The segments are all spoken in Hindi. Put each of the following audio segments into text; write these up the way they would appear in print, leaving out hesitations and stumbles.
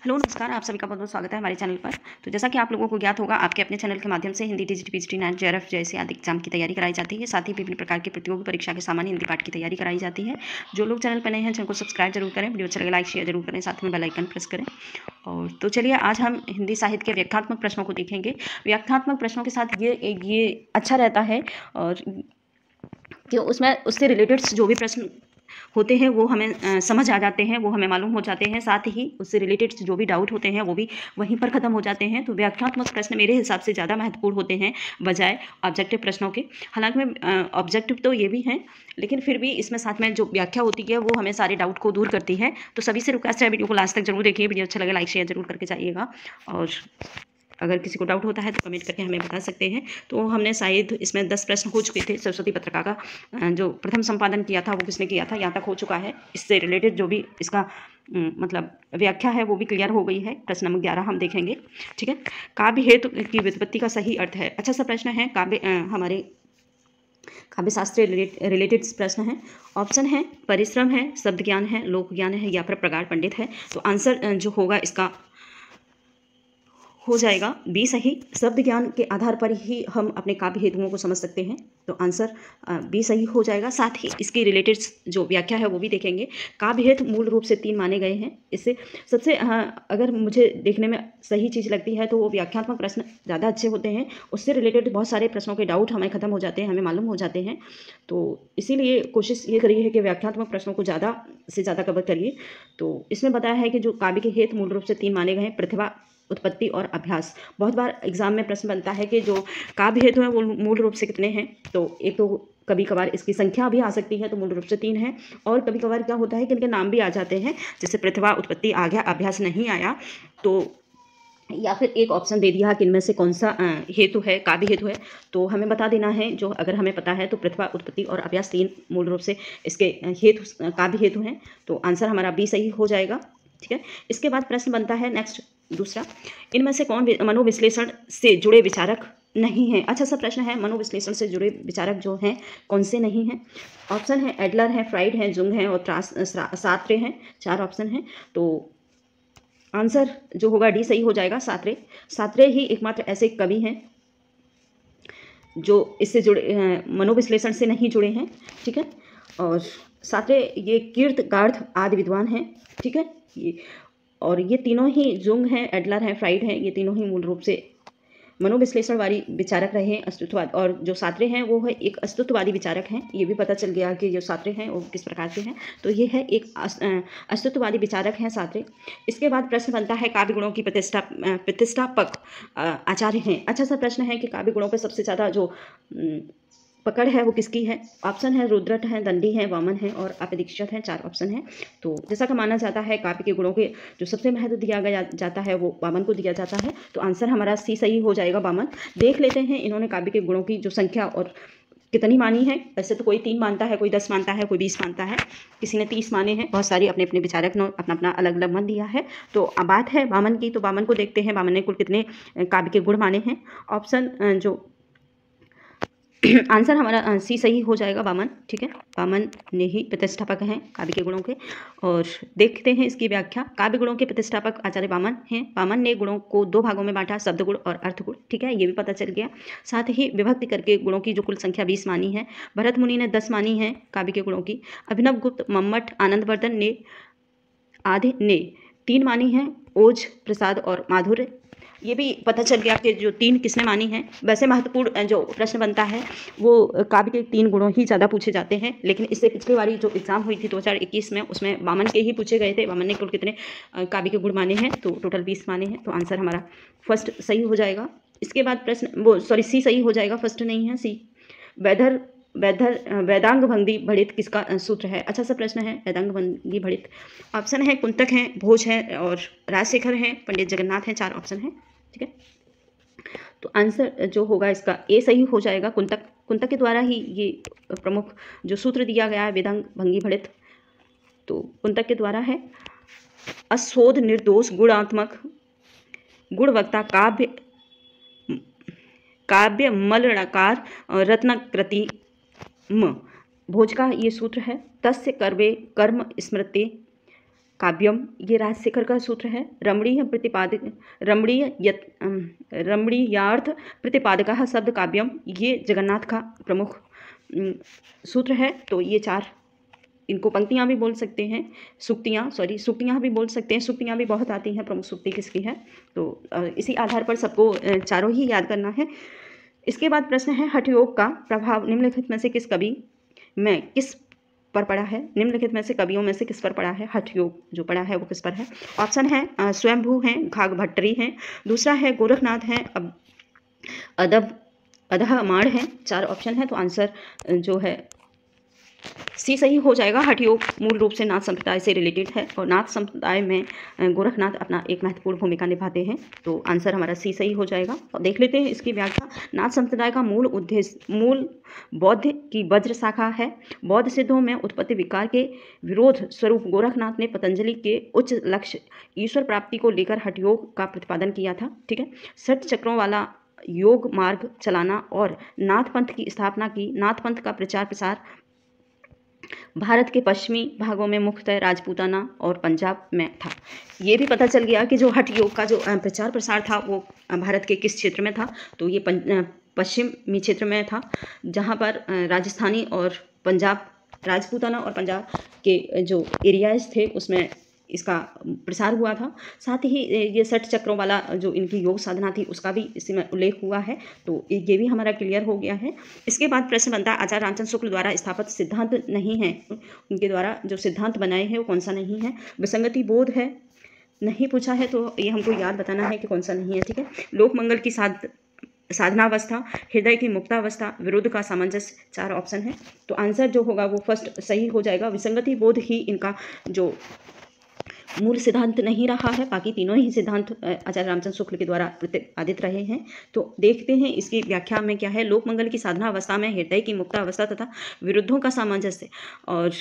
हेलो नमस्कार, आप सभी का बहुत बहुत स्वागत है हमारे चैनल पर। तो जैसा कि आप लोगों को ज्ञात होगा, आपके अपने चैनल के माध्यम से Hindi, TGT, PGT, net, JRF जैसे आदि एग्जाम की तैयारी कराई जाती है। साथ ही विभिन्न प्रकार की प्रतियोगी परीक्षा के सामान्य हिंदी पाठ की तैयारी कराई जाती है। जो लोग चैनल पर नए हैं, चैनल को सब्सक्राइब जरूर करें, वीडियो अच्छा लगे लाइक शेयर जरूर करें, साथ में बेल आइकन प्रेस करें। और तो चलिए आज हम हिंदी साहित्य के व्याख्यात्मक प्रश्नों को देखेंगे। व्याख्यात्मक प्रश्नों के साथ ये अच्छा रहता है और कि उसमें उससे रिलेटेड जो भी प्रश्न होते हैं वो हमें समझ आ जाते हैं, वो हमें मालूम हो जाते हैं। साथ ही उससे रिलेटेड जो भी डाउट होते हैं वो भी वहीं पर ख़त्म हो जाते हैं। तो व्याख्यात्मक प्रश्न मेरे हिसाब से ज़्यादा महत्वपूर्ण होते हैं बजाय ऑब्जेक्टिव प्रश्नों के। हालांकि में ऑब्जेक्टिव तो ये भी हैं, लेकिन फिर भी इसमें साथ में जो व्याख्या होती है वो हमें सारे डाउट को दूर करती है। तो सभी से रिक्वेस्ट है, वीडियो को लास्ट तक जरूर देखिए। वीडियो अच्छा लगे लाइक शेयर जरूर करके जाइएगा, और अगर किसी को डाउट होता है तो कमेंट करके हमें बता सकते हैं। तो हमने शायद इसमें 10 प्रश्न हो चुके थे। सरस्वती पत्रिका का जो प्रथम संपादन किया था वो किसने किया था, यहाँ तक हो चुका है। इससे रिलेटेड जो भी इसका मतलब व्याख्या है वो भी क्लियर हो गई है। प्रश्न नंबर 11 हम देखेंगे, ठीक है। काव्य हेतु की व्युत्पत्ति का सही अर्थ है। अच्छा सा प्रश्न है। हमारे काव्य शास्त्र रिलेटेड प्रश्न है। ऑप्शन है परिश्रम है, शब्द ज्ञान है, लोक ज्ञान है, या फिर प्रगाढ़ पंडित है। तो आंसर जो होगा इसका हो जाएगा बी सही। शब्द ज्ञान के आधार पर ही हम अपने काव्य हेतुओं को समझ सकते हैं, तो आंसर बी सही हो जाएगा। साथ ही इसकी रिलेटेड जो व्याख्या है वो भी देखेंगे। काव्य हेतु मूल रूप से 3 माने गए हैं। इससे सबसे अगर मुझे देखने में सही चीज़ लगती है तो वो व्याख्यात्मक प्रश्न ज़्यादा अच्छे होते हैं। उससे रिलेटेड बहुत सारे प्रश्नों के डाउट हमें खत्म हो जाते हैं, हमें मालूम हो जाते हैं। तो इसीलिए कोशिश ये करिए है कि व्याख्यात्मक प्रश्नों को ज़्यादा से ज़्यादा कवर करिए। तो इसमें बताया है कि जो काव्य के हेतु मूल रूप से 3 माने गए हैं: प्रतिभा, उत्पत्ति और अभ्यास। बहुत बार एग्जाम में प्रश्न बनता है कि जो काव्य हेतु है वो मूल रूप से कितने हैं। तो एक तो कभी कभार इसकी संख्या भी आ सकती है, तो मूल रूप से 3 है। और कभी कभार क्या होता है कि इनके नाम भी आ जाते हैं, जैसे प्रतिभा उत्पत्ति आ गया, अभ्यास नहीं आया। तो या फिर एक ऑप्शन दे दिया कि इनमें से कौन सा हेतु है, काव्य हेतु है। तो हमें बता देना है, जो अगर हमें पता है तो प्रतिभा, उत्पत्ति और अभ्यास 3 मूल रूप से इसके हेतु काव्य हेतु हैं। तो आंसर हमारा बी सही हो जाएगा, ठीक है। इसके बाद प्रश्न बनता है नेक्स्ट दूसरा, इनमें से कौन मनोविश्लेषण से जुड़े विचारक नहीं है। अच्छा सा प्रश्न है। मनोविश्लेषण से जुड़े विचारक जो हैं कौन से नहीं हैं। ऑप्शन है एडलर है, फ्राइड है, जुंग है और सात्रे हैं। 4 ऑप्शन हैं। तो आंसर जो होगा डी सही हो जाएगा। सात्रे ही एकमात्र ऐसे कवि हैं जो इससे जुड़े मनोविश्लेषण से नहीं जुड़े हैं, ठीक है। और सात्रे ये कीर्तगार्थ आदि विद्वान हैं, ठीक है। और ये तीनों ही जुंग हैं, एडलर हैं, फ्राइड हैं, ये तीनों ही मूल रूप से मनोविश्लेषणवादी विचारक रहे हैं, अस्तित्ववाद। और जो सात्रे हैं वो है एक अस्तित्ववादी विचारक हैं। ये भी पता चल गया कि जो सात्रे हैं वो किस प्रकार के हैं। तो ये है एक अस्तित्ववादी विचारक हैं सात्रे। इसके बाद प्रश्न बनता है काव्य गुणों की प्रतिष्ठापक आचार्य हैं। अच्छा सा प्रश्न है कि काव्य गुणों पर सबसे ज़्यादा जो पकड़ है वो किसकी है। ऑप्शन है रुद्रट है, दंडी है, वामन है और अपदीक्षित हैं। 4 ऑप्शन है। तो जैसा कि माना जाता है काव्य के गुणों के जो सबसे महत्व दिया गया जाता है वो वामन को दिया जाता है। तो आंसर हमारा सी सही हो जाएगा, वामन। देख लेते हैं इन्होंने काव्य के गुणों की जो संख्या और कितनी मानी है। वैसे तो कोई 3 मानता है, कोई 10 मानता है, कोई 20 मानता है, किसी ने 30 माने हैं। बहुत सारी अपने अपने विचारक ने अपना अपना अलग अलग मन दिया है। तो अब बात है वामन की, तो वामन को देखते हैं वामन ने कुल कितने काव्य के गुण माने हैं। ऑप्शन जो आंसर हमारा सी सही हो जाएगा, वामन, ठीक है। वामन ने ही प्रतिष्ठापक हैं काव्य के गुणों के। और देखते हैं इसकी व्याख्या। काव्य गुणों के प्रतिष्ठापक आचार्य वामन हैं। वामन ने गुणों को 2 भागों में बांटा, शब्द गुण और अर्थ गुण, ठीक है। ये भी पता चल गया। साथ ही विभक्ति करके गुणों की जो कुल संख्या 20 मानी है। भरत मुनि ने 10 मानी है काव्य के गुणों की। अभिनव गुप्त, मम्मट, आनंदवर्धन ने आधे ने 3 मानी है, ओज, प्रसाद और माधुर्य। ये भी पता चल गया कि जो 3 किसने मानी है। वैसे महत्वपूर्ण जो प्रश्न बनता है वो काव्य के 3 गुणों ही ज़्यादा पूछे जाते हैं, लेकिन इससे पिछली वाली जो एग्जाम हुई थी 2021 में, उसमें वामन के ही पूछे गए थे। वामन ने कुल कितने काव्य के गुण माने हैं, तो टोटल 20 माने हैं। तो आंसर हमारा फर्स्ट सही हो जाएगा। इसके बाद प्रश्न वो सी सही हो जाएगा, फर्स्ट नहीं है, सी। वेदांग भंगी भड़ित किसका सूत्र है। अच्छा सा प्रश्न है, वेदांग भंगी भड़ित। ऑप्शन है कुंतक है, भोज है और राजशेखर है, पंडित जगन्नाथ हैं। 4 ऑप्शन है, ठीक है। तो आंसर जो होगा इसका ए सही हो जाएगा। कुंतक के द्वारा ही ये प्रमुख जो सूत्र दिया गया है वेदांग भंगी भड़ित, तो कुंतक के द्वारा है। अशोध निर्दोष गुणात्मक गुणवक्ता काव्य मलड़कार रत्नकृति म, भोज का ये सूत्र है। तस्य कर्वे कर्म स्मृति काव्यम ये राजशेखर का सूत्र है। रमणीयार्थ प्रतिपादकः शब्द काव्यम ये जगन्नाथ का प्रमुख सूत्र है। तो ये 4 इनको पंक्तियाँ भी बोल सकते हैं, सूक्तियाँ भी बोल सकते हैं। सूक्तियाँ भी बहुत आती हैं, प्रमुख सूक्ति किसकी है। तो इसी आधार पर सबको चारों ही याद करना है। इसके बाद प्रश्न है हठयोग का प्रभाव निम्नलिखित में से किस कवि में किस पर पड़ा है। निम्नलिखित में से कवियों में से किस पर पड़ा है हठयोग जो पड़ा है वो किस पर है। ऑप्शन है स्वयंभू हैं, घाघभट्टरी हैं, दूसरा है गोरखनाथ हैं, अदहमाण हैं। 4 ऑप्शन है, तो आंसर जो है सी सही हो जाएगा। हठयोग मूल रूप से नाथ संप्रदाय से रिलेटेड है और नाथ संप्रदाय में गोरखनाथ अपना एक महत्वपूर्ण भूमिका निभाते हैं। तो आंसर हमारा सी सही हो जाएगा। और देख लेते हैं इसकी व्याख्या। नाथ संप्रदाय का मूल बौद्ध की वज्र शाखा है। बौद्ध सिद्धों में उत्पत्ति विकार के विरोध स्वरूप गोरखनाथ ने पतंजलि के उच्च लक्ष्य ईश्वर प्राप्ति को लेकर हठयोग का प्रतिपादन किया था। ठीक है, 6 चक्रों वाला योग मार्ग चलाना और नाथ पंथ की स्थापना की। नाथ पंथ का प्रचार प्रसार भारत के पश्चिमी भागों में मुख्यतः राजपूताना और पंजाब में था। ये भी पता चल गया कि जो हठ योग का जो प्रचार प्रसार था वो भारत के किस क्षेत्र में था। तो ये पश्चिमी क्षेत्र में था, जहाँ पर राजस्थानी और पंजाब, राजपूताना और पंजाब के जो एरियाज थे उसमें इसका प्रसार हुआ था। साथ ही ये 6 चक्रों वाला जो इनकी योग साधना थी उसका भी इसमें उल्लेख हुआ है। तो ये भी हमारा क्लियर हो गया है। इसके बाद प्रश्न बनता है आचार्य रामचंद्र शुक्ल द्वारा स्थापित सिद्धांत नहीं है, उनके द्वारा जो सिद्धांत बनाए हैं वो कौन सा नहीं है। विसंगति बोध है, नहीं पूछा है, तो ये हमको याद बताना है कि कौन सा नहीं है। ठीक है, लोक मंगल की साधनावस्था, हृदय की मुक्तावस्था, विरुद्ध का सामंजस्य, 4 ऑप्शन है। तो आंसर जो होगा वो फर्स्ट सही हो जाएगा। विसंगति बोध ही इनका जो मूल सिद्धांत नहीं रहा है, बाकी तीनों ही सिद्धांत आचार्य रामचंद्र शुक्ल के द्वारा प्रतिपादित रहे हैं। तो देखते हैं इसकी व्याख्या में क्या है। लोक मंगल की साधना अवस्था में हृदय की मुक्तावस्था तथा विरुद्धों का सामंजस्य और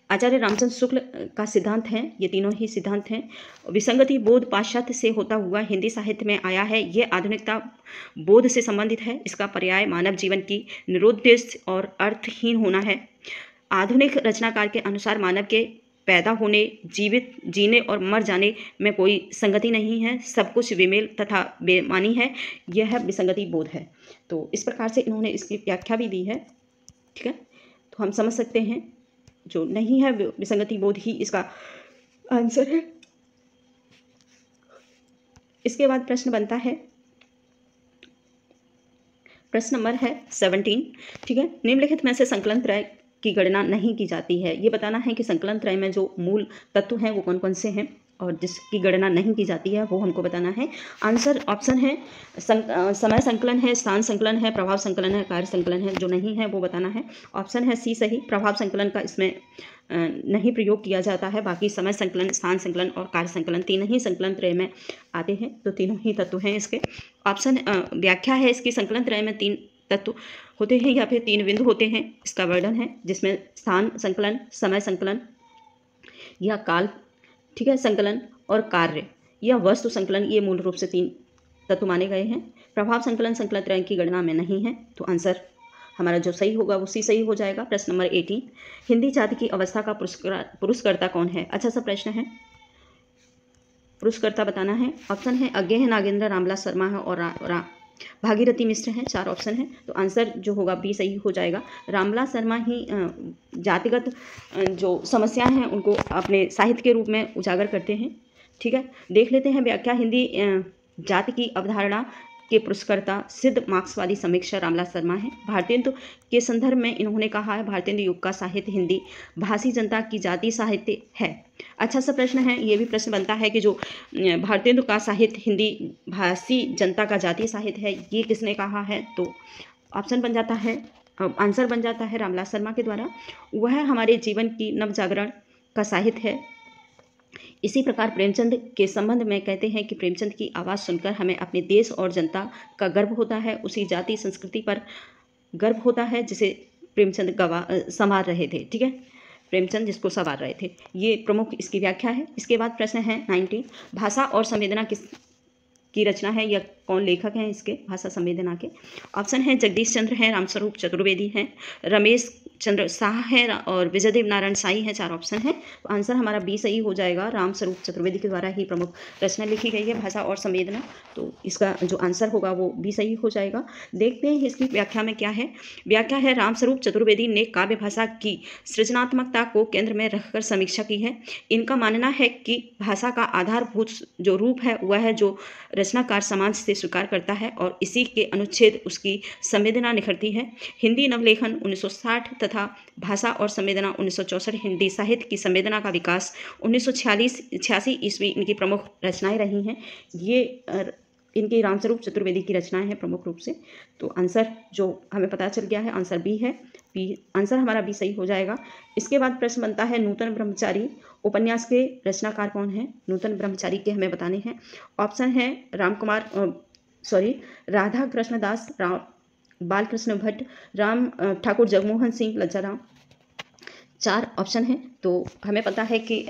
आचार्य रामचंद्र शुक्ल का सिद्धांत है। ये तीनों ही सिद्धांत हैं। विसंगति बोध पाश्चात्य से होता हुआ हिंदी साहित्य में आया है। ये आधुनिकता बोध से संबंधित है। इसका पर्याय मानव जीवन की निरुद्देश्य और अर्थहीन होना है। आधुनिक रचनाकार के अनुसार मानव के पैदा होने, जीवित जीने और मर जाने में कोई संगति नहीं है, सब कुछ विमेल तथा बेमानी है। यह विसंगति बोध है। तो इस प्रकार से इन्होंने इसकी व्याख्या भी दी है। ठीक है, तो हम समझ सकते हैं जो नहीं है विसंगति बोध ही इसका आंसर है। इसके बाद प्रश्न बनता है, प्रश्न नंबर है 17। ठीक है, निम्नलिखित में से संकलन त्रय की गणना नहीं की जाती है। ये बताना है कि संकलन त्रय में जो मूल तत्व हैं वो कौन कौन से हैं और जिसकी गणना नहीं की जाती है वो हमको बताना है। आंसर ऑप्शन है समय संकलन है, स्थान संकलन है, प्रभाव संकलन है, कार्य संकलन है। जो नहीं है वो बताना है। ऑप्शन है सी सही, प्रभाव संकलन का इसमें नहीं प्रयोग किया जाता है। बाकी समय संकलन, स्थान संकलन और कार्य संकलन तीनों ही संकलन त्रय में आते हैं। तो तीनों ही तत्व हैं इसके। ऑप्शन व्याख्या है इसकी, संकलन त्रय में 3 तत्व होते हैं या फिर 3 बिंदु होते हैं। इसका वर्णन है जिसमें स्थान संकलन, समय संकलन या काल, ठीक है, संकलन और कार्य या वस्तु संकलन, ये मूल रूप से 3 तत्व माने गए हैं। प्रभाव संकलन संकलन त्रय की गणना में नहीं है। तो आंसर हमारा जो सही होगा वो सी सही हो जाएगा। प्रश्न नंबर 18, हिंदी जाति की अवस्था का पुरस्कर्ता कौन है। अच्छा सा प्रश्न है, पुरस्कर्ता बताना है। ऑप्शन है अज्ञे है, नागेंद्र, रामलाल शर्मा है और भागीरथी मिश्र हैं। 4 ऑप्शन है। तो आंसर जो होगा बी सही हो जाएगा। रामलाल शर्मा ही जातिगत जो समस्याएं हैं उनको अपने साहित्य के रूप में उजागर करते हैं। ठीक है, देख लेते हैं व्याख्या। हिंदी जाति की अवधारणा के पुरस्कर्ता सिद्ध मार्क्सवादी समीक्षा रामलाल शर्मा है। भारतेंदु के संदर्भ में इन्होंने कहा है भारतेंदु युग का साहित्य हिंदी भाषी जनता की जाति साहित्य है। अच्छा सा प्रश्न है। ये भी प्रश्न बनता है कि जो भारतेंदु का साहित्य हिंदी भाषी जनता का जातीय साहित्य है, ये किसने कहा है। तो ऑप्शन बन जाता है, आंसर बन जाता है रामलाल शर्मा के द्वारा। वह हमारे जीवन की नवजागरण का साहित्य है। इसी प्रकार प्रेमचंद के संबंध में कहते हैं कि प्रेमचंद की आवाज़ सुनकर हमें अपने देश और जनता का गर्व होता है, उसी जाति संस्कृति पर गर्व होता है जिसे प्रेमचंद संवार रहे थे। ठीक है, प्रेमचंद जिसको संवार रहे थे। ये प्रमुख इसकी व्याख्या है। इसके बाद प्रश्न है 19, भाषा और संवेदना की रचना है या कौन लेखक हैं इसके भाषा संवेदना के। ऑप्शन है जगदीश चंद्र हैं, रामस्वरूप चतुर्वेदी हैं, रमेश चंद्र शाह है और विजयदेव नारायण साई है, 4 ऑप्शन है। तो आंसर हमारा बी सही हो जाएगा। रामस्वरूप चतुर्वेदी के द्वारा ही प्रमुख रचना लिखी गई है भाषा और संवेदना, तो इसका जो आंसर होगा वो बी सही हो जाएगा। देखते हैं इसकी व्याख्या में क्या है। व्याख्या है, रामस्वरूप चतुर्वेदी ने काव्य भाषा की सृजनात्मकता को केंद्र में रखकर समीक्षा की है। इनका मानना है कि भाषा का आधारभूत जो रूप है वह है जो रचनाकार समाज से स्वीकार करता है और इसी के अनुच्छेद उसकी संवेदना निखरती है। हिंदी नवलेखन 1960 तथा भाषा और संवेदना 1964, हिंदी साहित्य की संवेदना का विकास 1986 ईस्वी इनकी प्रमुख रचनाएं रही हैं। ये इनकी रामस्वरूप चतुर्वेदी की रचनाएं हैं प्रमुख रूप से। तो आंसर जो हमें पता चल गया है आंसर बी है। बी आंसर हमारा बी सही हो जाएगा। इसके बाद प्रश्न बनता है, नूतन ब्रह्मचारी उपन्यास के रचनाकार कौन है? नूतन ब्रह्मचारी के हमें बताने हैं। ऑप्शन है राधा कृष्णदास, बालकृष्ण भट्ट, राम ठाकुर जगमोहन सिंह लज्जाराम, 4 ऑप्शन हैं। तो हमें पता है कि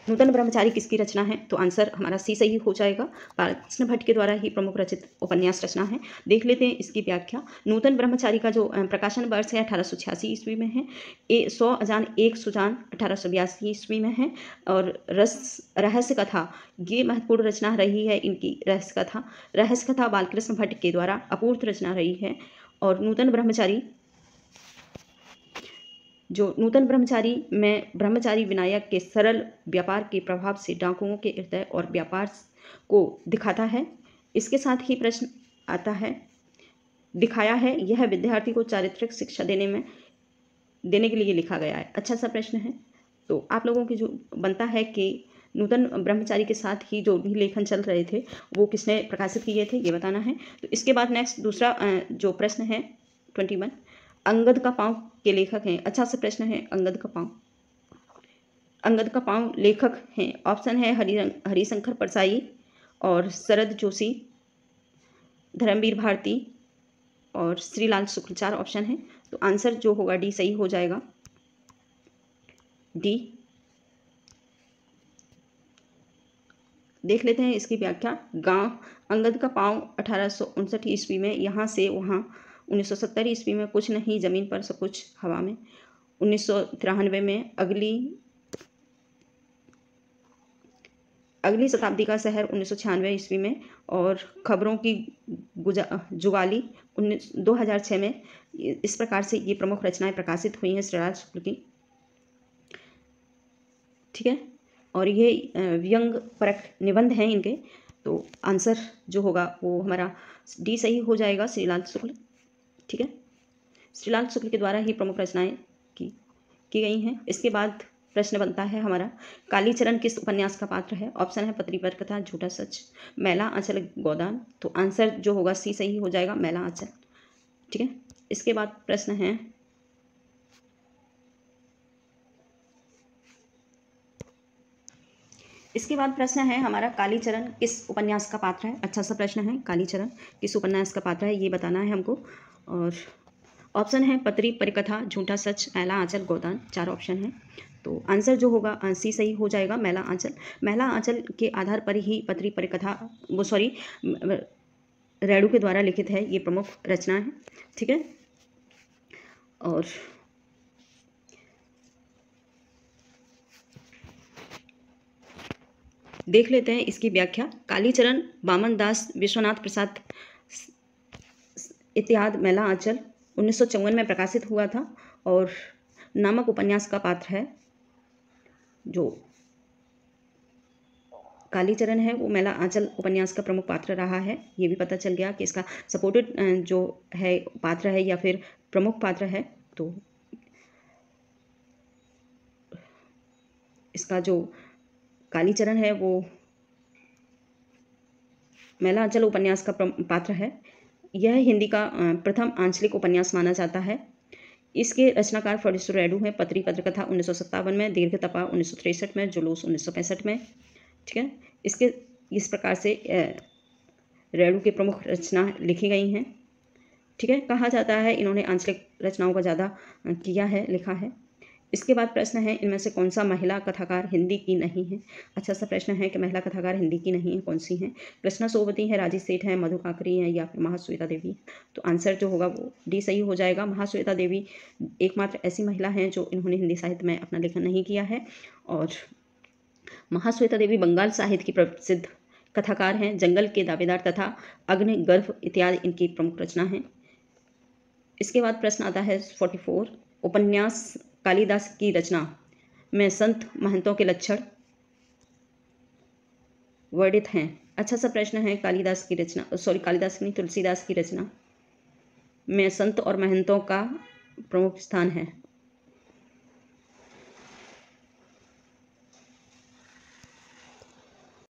नूतन ब्रह्मचारी किसकी रचना है, तो आंसर हमारा सी सही हो जाएगा। बालकृष्ण भट्ट के द्वारा ही प्रमुख रचित उपन्यास रचना है। देख लेते हैं इसकी व्याख्या। नूतन ब्रह्मचारी का जो प्रकाशन वर्ष है 1886 ईस्वी में है। 100 अजान 1 सुजान 1882 ईस्वी में है। और रहस्य कथा ये महत्वपूर्ण रचना रही है इनकी। रहस्य कथा बालकृष्ण भट्ट के द्वारा अपूर्व रचना रही है। और नूतन ब्रह्मचारी में ब्रह्मचारी विनायक के सरल व्यापार के प्रभाव से डाकुओं के हृदय और व्यापार को दिखाता है। इसके साथ ही प्रश्न आता है, दिखाया है यह विद्यार्थी को चारित्रिक शिक्षा देने के लिए लिखा गया है। अच्छा सा प्रश्न है। तो आप लोगों की जो बनता है कि नूतन ब्रह्मचारी के साथ ही जो भी लेखन चल रहे थे वो किसने प्रकाशित किए थे ये बताना है। तो इसके बाद नेक्स्ट दूसरा जो प्रश्न है 21, अंगद का पाँव के लेखक हैं। अच्छा सा प्रश्न है। अंगद का पाँव लेखक हैं। ऑप्शन है हरिशंकर परसाई और शरद जोशी, धर्मवीर भारती और श्रीलाल शुक्ल, 4 ऑप्शन है। तो आंसर जो होगा डी सही हो जाएगा। डी। देख लेते हैं इसकी व्याख्या। गांव अंगद का पाँव 1859 ईस्वी में यहाँ से वहाँ, 1970 ईस्वी में कुछ नहीं जमीन पर सब कुछ हवा में, 1993 में अगली शताब्दी का शहर 1996 ईस्वी में, और खबरों की जुगाली 2006 में। इस प्रकार से ये प्रमुख रचनाएं प्रकाशित हुई हैं श्रीलाल शुक्ल की। ठीक है, और ये व्यंग परक निबंध हैं इनके। तो आंसर जो होगा वो हमारा डी सही हो जाएगा, श्रीलाल शुक्ल। ठीक है, श्रीलाल शुक्ल के द्वारा ही प्रमुख रचनाएं की गई हैं। इसके बाद प्रश्न बनता है हमारा, कालीचरण किस उपन्यास का पात्र है? ऑप्शन है पत्री पर कथा, झूठा सच, मैला आंचल, गोदान। तो आंसर जो होगा सी सही हो जाएगा, मैला आंचल। ठीक है, इसके बाद प्रश्न है हमारा, कालीचरण किस उपन्यास का पात्र है? अच्छा सा प्रश्न है, कालीचरण किस उपन्यास का पात्र है ये बताना है हमको। और ऑप्शन है पत्री परिकथा, झूठा सच, मैला आंचल, गोदान, 4 ऑप्शन है। तो आंसर जो होगा सी सही हो जाएगा, मैला आंचल। मैला आंचल के आधार पर ही पत्री परिकथा रेणु के द्वारा लिखित है ये प्रमुख रचना है। ठीक है, और देख लेते हैं इसकी व्याख्या। कालीचरण वामन दास विश्वनाथ प्रसाद इत्यादि मैला आंचल 1954 में प्रकाशित हुआ था और नामक उपन्यास का पात्र है। जो कालीचरण है वो मैला आंचल उपन्यास का प्रमुख पात्र रहा है। ये भी पता चल गया कि इसका सपोर्टेड जो है पात्र है या फिर प्रमुख पात्र है। तो इसका जो कालीचरण है वो मैला आंचल उपन्यास का पात्र है। यह हिंदी का प्रथम आंचलिक उपन्यास माना जाता है। इसके रचनाकार फणीश्वर रेणु हैं। पत्री पत्रकथा 1957 में, दीर्घ तपा 1963 में, जुलूस 1965 में। ठीक है, इस प्रकार से रेणु की प्रमुख रचना लिखी गई हैं। ठीक है, कहा जाता है इन्होंने आंचलिक रचनाओं का ज़्यादा लिखा है। इसके बाद प्रश्न है, इनमें से कौन सा महिला कथाकार हिंदी की नहीं है। अच्छा सा प्रश्न है कि महिला कथाकार हिंदी की नहीं है, कौन सी हैं। कृष्णा सोबती है, राजी सेठ है, मधु काकरी है या फिर महाश्वेता देवी। तो आंसर जो होगा वो डी सही हो जाएगा। महाश्वेता देवी एकमात्र ऐसी महिला हैं जो इन्होंने हिंदी साहित्य में अपना लेखन नहीं किया है। और महाश्वेता देवी बंगाल साहित्य की प्रसिद्ध कथाकार हैं। जंगल के दावेदार तथा अग्निगर्भ इत्यादि इनकी प्रमुख रचना है। इसके बाद प्रश्न आता है 44, उपन्यास कालिदास की रचना में संत महंतों के लक्षण वर्णित हैं। अच्छा सा प्रश्न है, कालिदास की रचना कालिदास नहीं तुलसीदास की रचना में संत और महंतों का प्रमुख स्थान है।